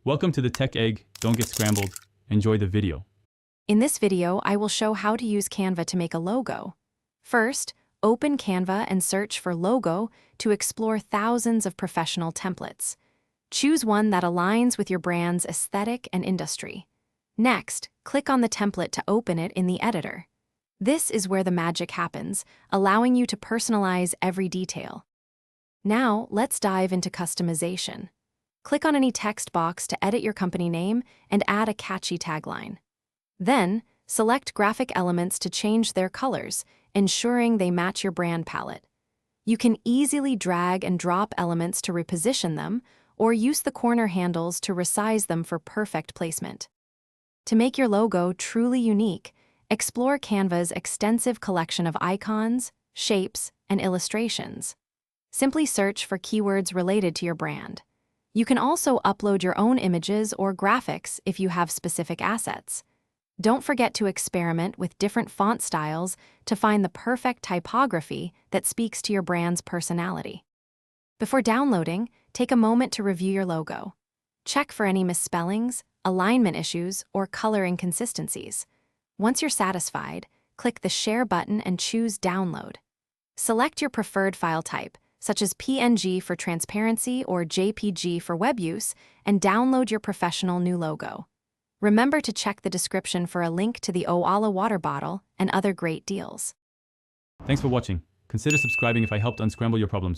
Welcome to the Tech Egg. Don't get scrambled. Enjoy the video. In this video, I will show how to use Canva to make a logo. First, open Canva and search for logo to explore thousands of professional templates. Choose one that aligns with your brand's aesthetic and industry. Next, click on the template to open it in the editor. This is where the magic happens, allowing you to personalize every detail. Now, let's dive into customization. Click on any text box to edit your company name and add a catchy tagline. Then, select graphic elements to change their colors, ensuring they match your brand palette. You can easily drag and drop elements to reposition them, or use the corner handles to resize them for perfect placement. To make your logo truly unique, explore Canva's extensive collection of icons, shapes, and illustrations. Simply search for keywords related to your brand. You can also upload your own images or graphics if you have specific assets. Don't forget to experiment with different font styles to find the perfect typography that speaks to your brand's personality. Before downloading, take a moment to review your logo. Check for any misspellings, alignment issues, or color inconsistencies. Once you're satisfied, click the Share button and choose Download. Select your preferred file type, such as PNG for transparency or JPG for web use, and download your professional new logo. Remember to check the description for a link to the Oala water bottle and other great deals. Thanks for watching. Consider subscribing if I helped unscramble your problems.